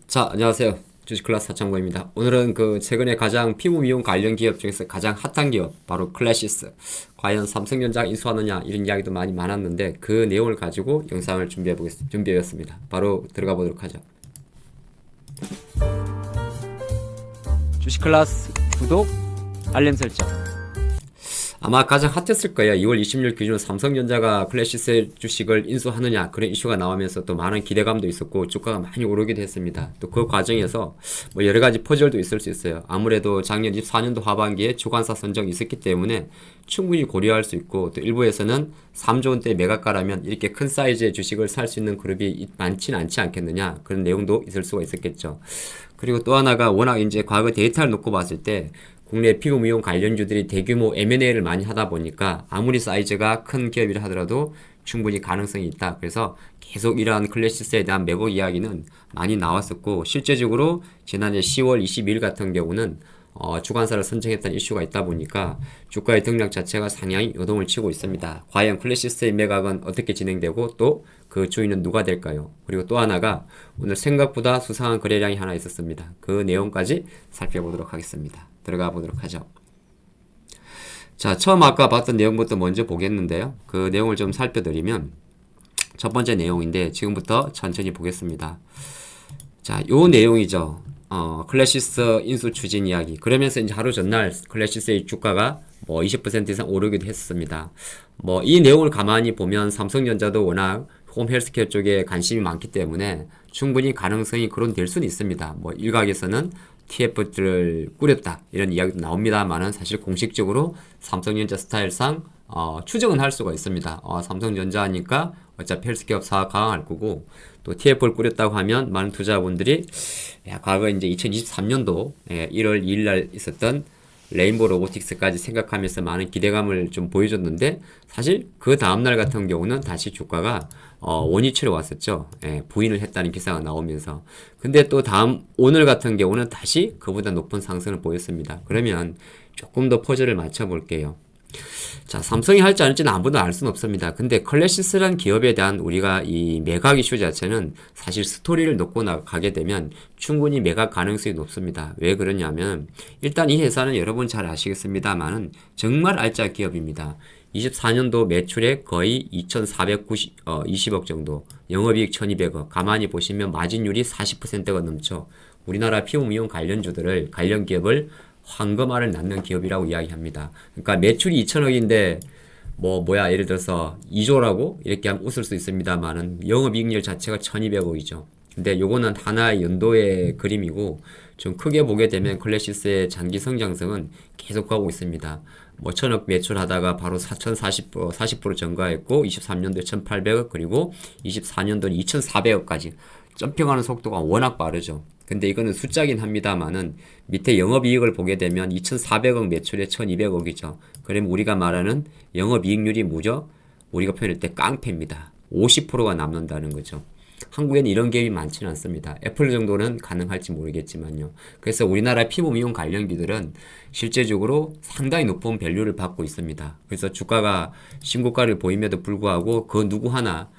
자, 안녕하세요. 주식클래스 사창고입니다. 오늘은 최근에 가장 피부 미용 관련 기업 중에서 가장 핫한 기업, 바로 클래시스. 과연 삼성전자가 인수하느냐, 이런 이야기도 많이 많았는데, 그 내용을 가지고 영상을 준비해봤습니다. 바로 들어가 보도록 하죠. 주식클래스 구독, 알림 설정. 아마 가장 핫했을 거예요. 2월 26일 기준으로 삼성전자가 클래시스 주식을 인수하느냐, 그런 이슈가 나오면서 또 많은 기대감도 있었고 주가가 많이 오르기도 했습니다. 또 그 과정에서 뭐 여러 가지 퍼즐도 있을 수 있어요. 아무래도 작년 24년도 하반기에 주관사 선정이 있었기 때문에 충분히 고려할 수 있고, 또 일부에서는 3조 원대 매각가라면 이렇게 큰 사이즈의 주식을 살 수 있는 그룹이 많지는 않지 않겠느냐, 그런 내용도 있을 수가 있었겠죠. 그리고 또 하나가 워낙 이제 과거 데이터를 놓고 봤을 때 국내 피부 미용 관련주들이 대규모 M&A를 많이 하다 보니까 아무리 사이즈가 큰 기업이라 하더라도 충분히 가능성이 있다. 그래서 계속 이러한 클래시스에 대한 매각 이야기는 많이 나왔었고, 실제적으로 지난해 10월 22일 같은 경우는 주관사를 선정했다는 이슈가 있다 보니까 주가의 등락 자체가 상향이 요동을 치고 있습니다. 과연 클래시스의 매각은 어떻게 진행되고 또 그 주인은 누가 될까요? 그리고 또 하나가 오늘 생각보다 수상한 거래량이 하나 있었습니다. 그 내용까지 살펴보도록 하겠습니다. 들어가 보도록 하죠. 자, 처음 아까 봤던 내용부터 먼저 보겠는데요. 그 내용을 좀 살펴드리면 첫 번째 내용인데 지금부터 천천히 보겠습니다. 자, 요 내용이죠. 클래시스 인수 추진 이야기. 그러면서 이제 하루 전날 클래시스의 주가가 뭐 20% 이상 오르기도 했습니다. 뭐 이 내용을 가만히 보면 삼성전자도 워낙 홈 헬스케어 쪽에 관심이 많기 때문에 충분히 가능성이 거론될 수는 있습니다. 뭐 일각에서는 TF를 꾸렸다, 이런 이야기도 나옵니다만은 사실 공식적으로 삼성전자 스타일상 추정은 할 수가 있습니다. 삼성전자니까 어차피 헬스케어 사업 강화할 거고, 또 TF를 꾸렸다고 하면 많은 투자자분들이 과거 이제 2023년도 1월 2일 날 있었던 레인보우 로보틱스까지 생각하면서 많은 기대감을 좀 보여줬는데, 사실 그 다음날 같은 경우는 다시 주가가 원위치로 왔었죠. 부인을 했다는 기사가 나오면서. 근데 또 오늘 같은 경우는 다시 그보다 높은 상승을 보였습니다. 그러면 조금 더 퍼즐을 맞춰 볼게요. 자, 삼성이 할지 안 할지는 아무도 알 수는 없습니다. 근데 클래시스란 기업에 대한 우리가 이 매각 이슈 자체는 사실 스토리를 놓고 나가게 되면 충분히 매각 가능성이 높습니다. 왜 그러냐면 일단 이 회사는 여러분 잘 아시겠습니다만은 정말 알짜 기업입니다. 24년도 매출액 거의 2,420억 정도, 영업이익 1,200억, 가만히 보시면 마진율이 40%가 넘죠. 우리나라 피부 미용 관련 기업을 황금알을 낳는 기업이라고 이야기합니다. 그러니까 매출이 2천억인데 예를 들어서 2조라고 이렇게 하면 웃을 수 있습니다만은 영업이익률 자체가 1,200억이죠. 근데 요거는 하나의 연도의 그림이고, 좀 크게 보게 되면 클래시스의 장기 성장성은 계속하고 있습니다. 1,000억 매출하다가 바로 40% 증가했고, 23년도에 1,800억, 그리고 24년도에 2,400억까지 점핑하는 속도가 워낙 빠르죠. 근데 이거는 숫자긴 합니다만은 밑에 영업이익을 보게 되면 2,400억 매출에 1,200억이죠. 그러면 우리가 말하는 영업이익률이 뭐죠? 우리가 표현할 때 깡패입니다. 50%가 남는다는 거죠. 한국에는 이런 기업이 많지는 않습니다. 애플 정도는 가능할지 모르겠지만요. 그래서 우리나라 피부 미용 관련기들은 실제적으로 상당히 높은 밸류를 받고 있습니다. 그래서 주가가 신고가를 보임에도 불구하고 그 누구 하나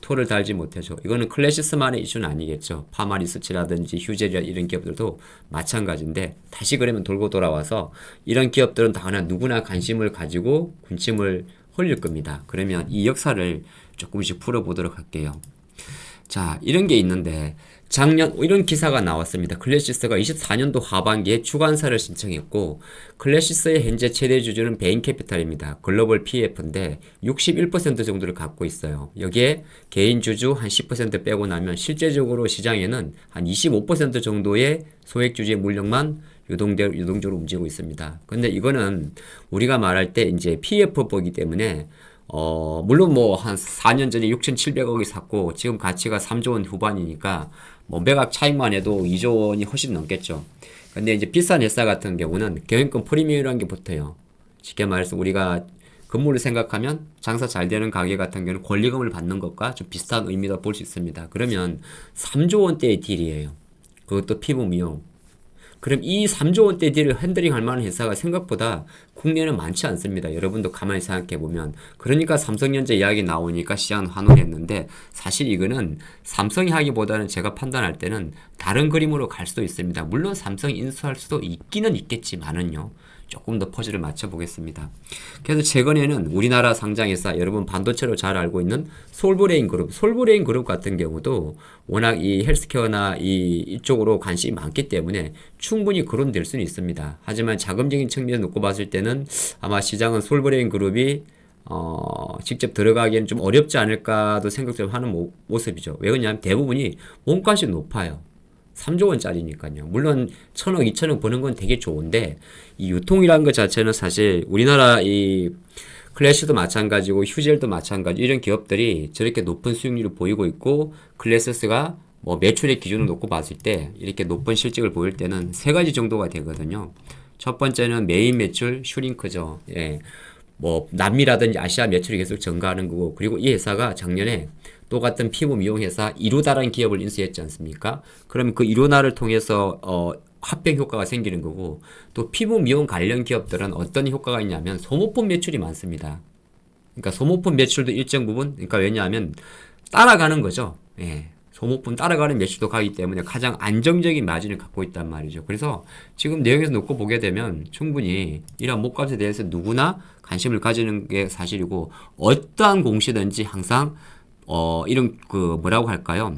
토를 달지 못하죠. 이거는 클래시스만의 이슈는 아니겠죠. 파마리스치라든지 휴젤이라 이런 기업들도 마찬가지인데, 다시 그러면 돌고 돌아와서 이런 기업들은 다 누구나 관심을 가지고 군침을 흘릴 겁니다. 그러면 이 역사를 조금씩 풀어보도록 할게요. 자, 이런 게 있는데 작년 이런 기사가 나왔습니다. 클래시스가 24년도 하반기에 주관사를 신청했고, 클래시스의 현재 최대 주주는 베인캐피탈입니다. 글로벌 PF인데 61% 정도를 갖고 있어요. 여기에 개인 주주 한 10% 빼고 나면 실제적으로 시장에는 한 25% 정도의 소액 주주의 물량만 유동적으로 움직이고 있습니다. 근데 이거는 우리가 말할 때 이제 PF법이기 때문에 물론 한 4년 전에 6,700억이 샀고 지금 가치가 3조 원 후반이니까 매각 차익만 해도 2조 원이 훨씬 넘겠죠. 근데 이제 비싼 회사 같은 경우는 경영권 프리미엄이라는 게 붙어요. 쉽게 말해서 우리가 건물을 생각하면 장사 잘 되는 가게 같은 경우는 권리금을 받는 것과 좀 비슷한 의미다 볼 수 있습니다. 그러면 3조 원대의 딜이에요. 그것도 피부 미용. 그럼 이 3조 원대 딜을 핸들링 할 만한 회사가 생각보다 국내에는 많지 않습니다. 여러분도 가만히 생각해 보면. 그러니까 삼성전자 이야기 나오니까 시장은 환호했는데 사실 이거는 삼성이 하기보다는 제가 판단할 때는 다른 그림으로 갈 수도 있습니다. 물론 삼성이 인수할 수도 있기는 있겠지만은요. 조금 더 퍼즐을 맞춰보겠습니다. 그래서 최근에는 우리나라 상장회사, 여러분 반도체로 잘 알고 있는 솔브레인 그룹, 솔브레인 그룹 같은 경우도 워낙 이 헬스케어나 이쪽으로 관심이 많기 때문에 충분히 거론될 수는 있습니다. 하지만 자금적인 측면에서 놓고 봤을 때는 아마 시장은 솔브레인 그룹이 직접 들어가기에는 좀 어렵지 않을까도 생각 좀 하는 모습이죠. 왜 그러냐면 대부분이 몸값이 높아요. 3조 원짜리니까요. 물론 1,000억, 2,000억 버는 건 되게 좋은데 이 유통이라는 것 자체는 사실 우리나라 이 클래시도 마찬가지고 휴젤도 마찬가지 이런 기업들이 저렇게 높은 수익률을 보이고 있고 클래스스가 뭐 매출의 기준을 놓고 봤을 때 이렇게 높은 실적을 보일 때는 세 가지 정도가 되거든요. 첫 번째는 메인 매출 슈링크죠. 예. 뭐 남미라든지 아시아 매출이 계속 증가하는 거고 그리고 이 회사가 작년에 똑같은 피부 미용 회사 이로다라는 기업을 인수했지 않습니까? 그럼 그 이로나를 통해서 합병 효과가 생기는 거고 또 피부 미용 관련 기업들은 어떤 효과가 있냐면 소모품 매출이 많습니다. 그러니까 소모품 매출도 일정 부분 그러니까 왜냐하면 따라가는 거죠. 예. 소모품 따라가는 매출도 가기 때문에 가장 안정적인 마진을 갖고 있단 말이죠. 그래서 지금 내용에서 놓고 보게 되면 충분히 이런 목값에 대해서 누구나 관심을 가지는 게 사실이고 어떠한 공시든지 항상 이런 뭐라고 할까요?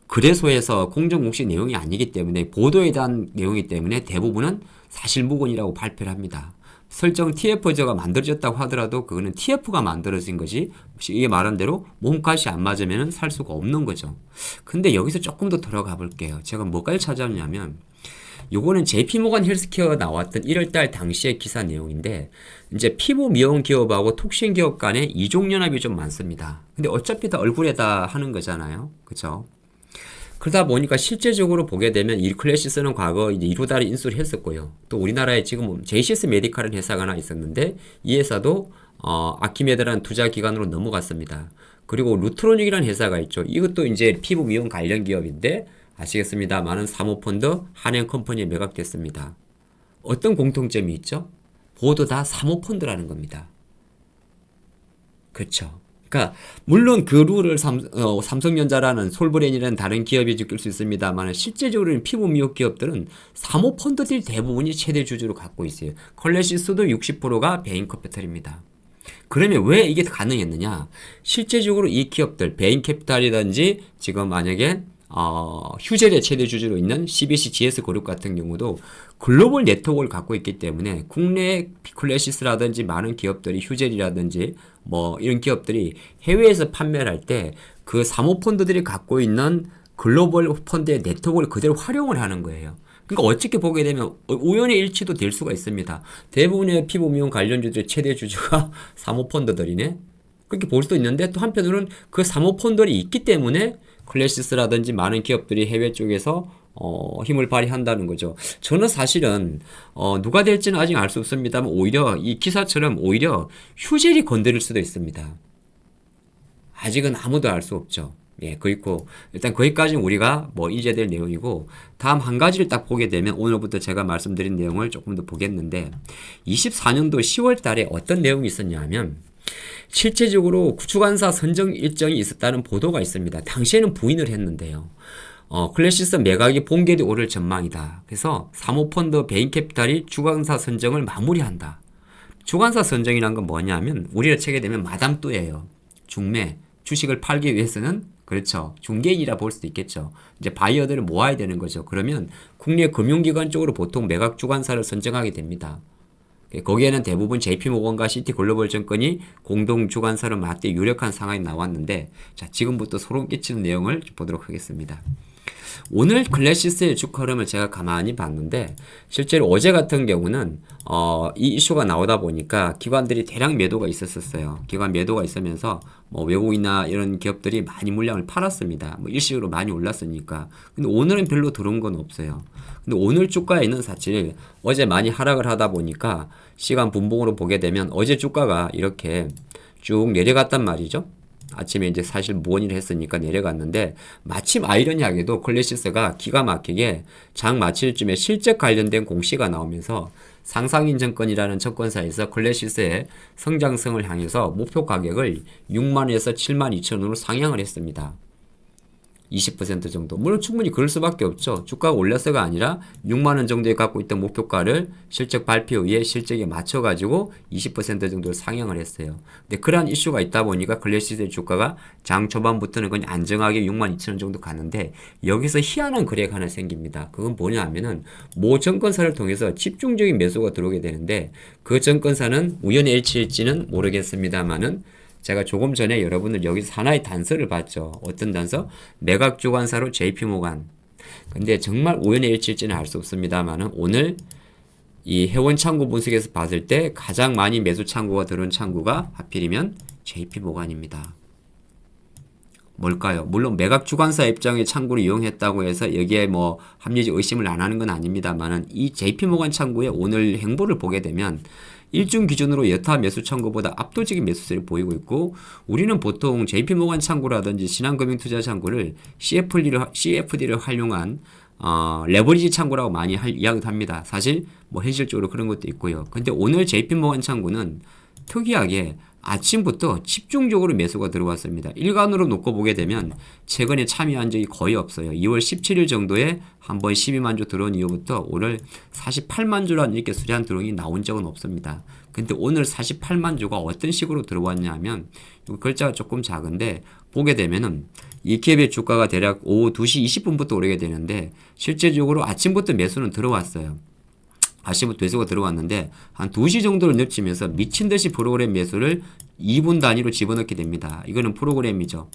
거래소에서 공정공시 내용이 아니기 때문에 보도에 대한 내용이기 때문에 대부분은 사실무근이라고 발표를 합니다. 설정 TF가 만들어졌다고 하더라도 그거는 TF가 만들어진 거지 이게 말한 대로 몸값이 안 맞으면 살 수가 없는 거죠. 근데 여기서 조금 더 들어가 볼게요. 제가 뭐까지 찾아왔냐면 요거는 JP모건 헬스케어가 나왔던 1월달 당시의 기사 내용인데 이제 피부 미용 기업하고 톡신 기업 간에 이종연합이 좀 많습니다. 근데 어차피 다 얼굴에다 하는 거잖아요. 그쵸? 그러다 보니까 실제적으로 보게 되면 이 클래시스는 과거 이제 이로다를 인수를 했었고요. 또 우리나라에 지금 제이시스 메디칼은 회사가 하나 있었는데 이 회사도 아키메드라는 투자 기관으로 넘어갔습니다. 그리고 루트로닉이라는 회사가 있죠. 이것도 이제 피부 미용 관련 기업인데 아시겠습니다. 많은 사모펀드 한행컴퍼니에 매각됐습니다. 어떤 공통점이 있죠? 모두 다 사모펀드라는 겁니다. 그렇죠. 그러니까 물론 그 룰을 삼성전자라는 솔브레인이라는 다른 기업이 지킬 수 있습니다만 실제적으로는 피부 미용 기업들은 사모펀드들이 대부분이 최대 주주로 갖고 있어요. 컬레시스도 60%가 베인커피탈입니다. 그러면 왜 이게 가능했느냐? 실제적으로 이 기업들 베인캐피탈이든지 지금 만약에 휴젤의 최대 주주로 있는 CBC GS 그룹 같은 경우도 글로벌 네트워크를 갖고 있기 때문에 국내 클래시스라든지 많은 기업들이 휴젤이라든지 뭐 이런 기업들이 해외에서 판매를 할 때 그 사모펀드들이 갖고 있는 글로벌 펀드의 네트워크를 그대로 활용을 하는 거예요. 그러니까 어떻게 보게 되면 우연의 일치도 될 수가 있습니다. 대부분의 피부 미용 관련주들의 최대 주주가 사모펀드들이네. 그렇게 볼 수도 있는데 또 한편으로는 그 사모펀드들이 있기 때문에 클래시스라든지 많은 기업들이 해외 쪽에서 힘을 발휘한다는 거죠. 저는 사실은 누가 될지는 아직 알 수 없습니다만 오히려 이 기사처럼 오히려 휴젤이 건드릴 수도 있습니다. 아직은 아무도 알 수 없죠. 예, 그렇고 일단 거기까지는 우리가 뭐 이제될 내용이고 다음 한 가지를 딱 보게 되면 오늘부터 제가 말씀드린 내용을 조금 더 보겠는데 24년도 10월 달에 어떤 내용이 있었냐면 실제적으로 주관사 선정 일정이 있었다는 보도가 있습니다. 당시에는 부인을 했는데요. 클래시스 매각이 본결이 오를 전망이다. 그래서 사모펀드 베인캐피탈이 주관사 선정을 마무리한다. 주관사 선정이란 건 뭐냐면 우리가 책에 되면 마담뚜예요. 중매, 주식을 팔기 위해서는 그렇죠. 중개인이라 볼 수도 있겠죠. 이제 바이어들을 모아야 되는 거죠. 그러면 국내 금융기관 쪽으로 보통 매각 주관사를 선정하게 됩니다. 거기에는 대부분 JP모건과 시티글로벌증권이 공동 주관사로 맞대 유력한 상황이 나왔는데 자 지금부터 소름 끼치는 내용을 보도록 하겠습니다. 오늘 클래시스의 주가 흐름을 제가 가만히 봤는데 실제로 어제 같은 경우는 이 이슈가 나오다 보니까 기관들이 대량 매도가 있었어요. 기관 매도가 있으면서 뭐 외국이나 이런 기업들이 많이 물량을 팔았습니다. 뭐 일시적으로 많이 올랐으니까. 근데 오늘은 별로 들어온 건 없어요. 근데 오늘 주가에는 사실 어제 많이 하락을 하다 보니까 시간 분봉으로 보게 되면 어제 주가가 이렇게 쭉 내려갔단 말이죠. 아침에 이제 사실 무언이를 했으니까 내려갔는데 마침 아이러니하게도 클래시스가 기가 막히게 장 마칠 쯤에 실적 관련된 공시가 나오면서 상상인증권이라는 증권사에서 클래시스의 성장성을 향해서 목표 가격을 6만원에서 7만 2천원으로 상향을 했습니다. 20% 정도. 물론 충분히 그럴 수밖에 없죠. 주가가 올려서가 아니라 6만원 정도에 갖고 있던 목표가를 실적 발표 후에 실적에 맞춰가지고 20% 정도를 상향을 했어요. 근데 그러한 이슈가 있다 보니까 클래시스의 주가가 장 초반부터는 그냥 안정하게 6만 2천원 정도 가는데 여기서 희한한 거래가 하나 생깁니다. 그건 뭐냐 하면은 모 증권사를 통해서 집중적인 매수가 들어오게 되는데 그 증권사는 우연의 일치일지는 모르겠습니다만은 제가 조금 전에 여러분들 여기서 하나의 단서를 봤죠. 어떤 단서? 매각 주관사로 JP모간. 근데 정말 우연의 일치일지는 알 수 없습니다만은 오늘 이 회원 창구 분석에서 봤을 때 가장 많이 매수 창구가 들어온 창구가 하필이면 JP모간입니다. 뭘까요? 물론 매각 주관사 입장의 창구를 이용했다고 해서 여기에 뭐 합리적 의심을 안 하는 건 아닙니다만은 이 JP모간 창구의 오늘 행보를 보게 되면 일중 기준으로 여타 매수 창구보다 압도적인 매수세를 보이고 있고 우리는 보통 JP모간 창구라든지 신한금융투자 창구를 CFD를 활용한 레버리지 창구라고 많이 이야기도 합니다. 사실 뭐 현실적으로 그런 것도 있고요. 근데 오늘 JP모간 창구는 특이하게 아침부터 집중적으로 매수가 들어왔습니다. 일간으로 놓고 보게 되면 최근에 참여한 적이 거의 없어요. 2월 17일 정도에 한번 12만 주 들어온 이후부터 오늘 48만 주라는 이렇게 수리한 드론이 나온 적은 없습니다. 근데 오늘 48만 주가 어떤 식으로 들어왔냐면 글자가 조금 작은데 보게 되면은 이 기업의 주가가 대략 오후 2시 20분부터 오르게 되는데 실제적으로 아침부터 매수는 들어왔어요. 아침부터 매수가 들어왔는데 한 2시 정도를 늦추면서 미친듯이 프로그램 매수를 2분 단위로 집어넣게 됩니다. 이거는 프로그램이죠.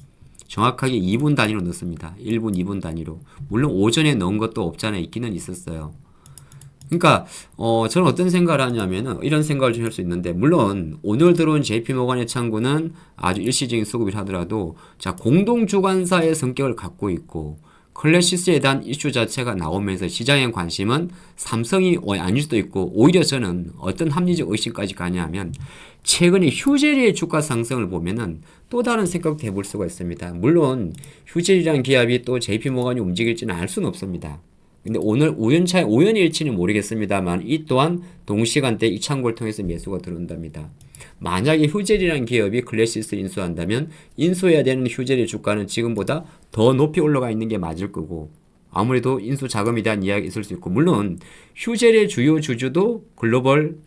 정확하게 2분 단위로 넣습니다. 1분, 2분 단위로. 물론 오전에 넣은 것도 없잖아요. 있기는 있었어요. 그러니까 저는 어떤 생각을 하냐면은 이런 생각을 좀 할 수 있는데 물론 오늘 들어온 JP모간의 창구는 아주 일시적인 수급을 하더라도 자 공동주관사의 성격을 갖고 있고 클래시스에 대한 이슈 자체가 나오면서 시장의 관심은 삼성이 아닐 수도 있고 오히려 저는 어떤 합리적 의심까지 가냐면 최근에 휴젤리의 주가 상승을 보면은 또 다른 생각도 해볼 수가 있습니다. 물론 휴젤리라는 기업이 또 JP모간이 움직일지는 알 수는 없습니다. 근데 오늘 우연일치는 모르겠습니다만 이 또한 동시간대 이 창구를 통해서 매수가 들어온답니다. 만약에 휴젤이라는 기업이 클래시스 인수한다면 인수해야 되는 휴젤의 주가는 지금보다 더 높이 올라가 있는 게 맞을 거고 아무래도 인수 자금에 대한 이야기 있을 수 있고 물론 휴젤의 주요 주주도 글로벌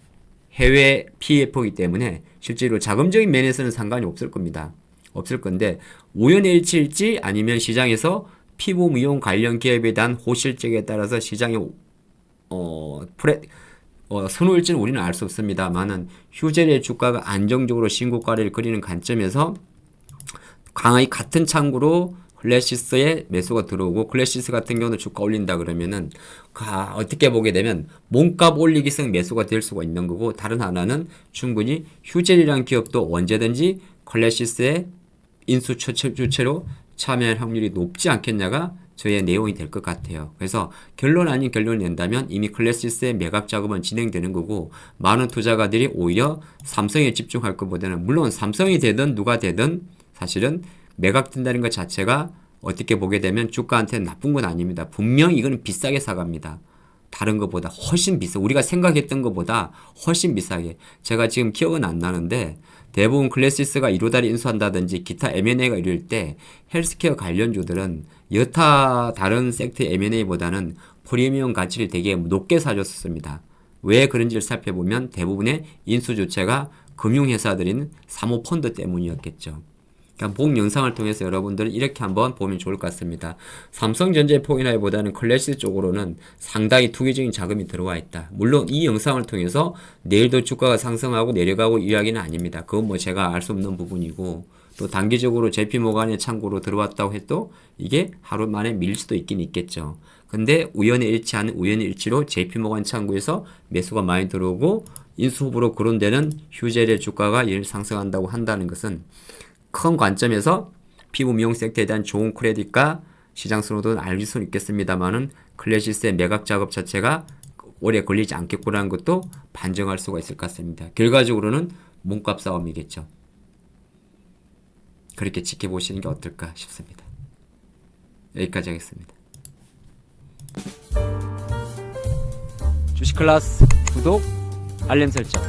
해외 PF이기 때문에 실제로 자금적인 면에서는 상관이 없을 겁니다. 없을 건데 우연의 일치일지 아니면 시장에서 피부 미용 관련 기업에 대한 호실적에 따라서 시장의 선호일지는 우리는 알 수 없습니다만은 휴젤의 주가가 안정적으로 신고가를 그리는 관점에서 강하게 같은 창구로 클래시스에 매수가 들어오고 클래시스 같은 경우는 주가 올린다 그러면은 어떻게 보게 되면 몸값 올리기성 매수가 될 수가 있는 거고 다른 하나는 충분히 휴젤이라는 기업도 언제든지 클래시스의 인수 주체로 참여할 확률이 높지 않겠냐가 저의 내용이 될 것 같아요. 그래서 결론 아닌 결론을 낸다면 이미 클래시스의 매각 작업은 진행되는 거고 많은 투자가들이 오히려 삼성에 집중할 것보다는 물론 삼성이 되든 누가 되든 사실은 매각된다는 것 자체가 어떻게 보게 되면 주가한테는 나쁜 건 아닙니다. 분명히 이건 비싸게 사갑니다. 다른 것보다 훨씬 비싸. 우리가 생각했던 것보다 훨씬 비싸게. 제가 지금 기억은 안 나는데 대부분 클래시스가 1호다리 인수한다든지 기타 M&A가 이룰 때 헬스케어 관련주들은 여타 다른 섹터 M&A보다는 프리미엄 가치를 되게 높게 사줬었습니다. 왜 그런지를 살펴보면 대부분의 인수 주체가 금융회사들인 사모펀드 때문이었겠죠. 그러니까 본 영상을 통해서 여러분들은 이렇게 한번 보면 좋을 것 같습니다. 삼성전자의 포기나기보다는 클래시스 쪽으로는 상당히 투기적인 자금이 들어와 있다. 물론 이 영상을 통해서 내일도 주가가 상승하고 내려가고 이야기는 아닙니다. 그건 뭐 제가 알 수 없는 부분이고 또 단기적으로 JP모간의 창구로 들어왔다고 해도 이게 하루 만에 밀릴 수도 있긴 있겠죠. 근데 우연의 일치하는 우연의 일치로 JP모간 창구에서 매수가 많이 들어오고 인수 후보로 거론되는 휴젤의 주가가 이를 상승한다고 한다는 것은 큰 관점에서 피부 미용 섹터에 대한 좋은 크레딧과 시장 선호도는 알 수는 있겠습니다만은 클래시스의 매각 작업 자체가 오래 걸리지 않겠구나는 것도 반증할 수가 있을 것 같습니다. 결과적으로는 몸값 싸움이겠죠. 그렇게 지켜보시는 게 어떨까 싶습니다. 여기까지 하겠습니다. 주식클라스 구독, 알림 설정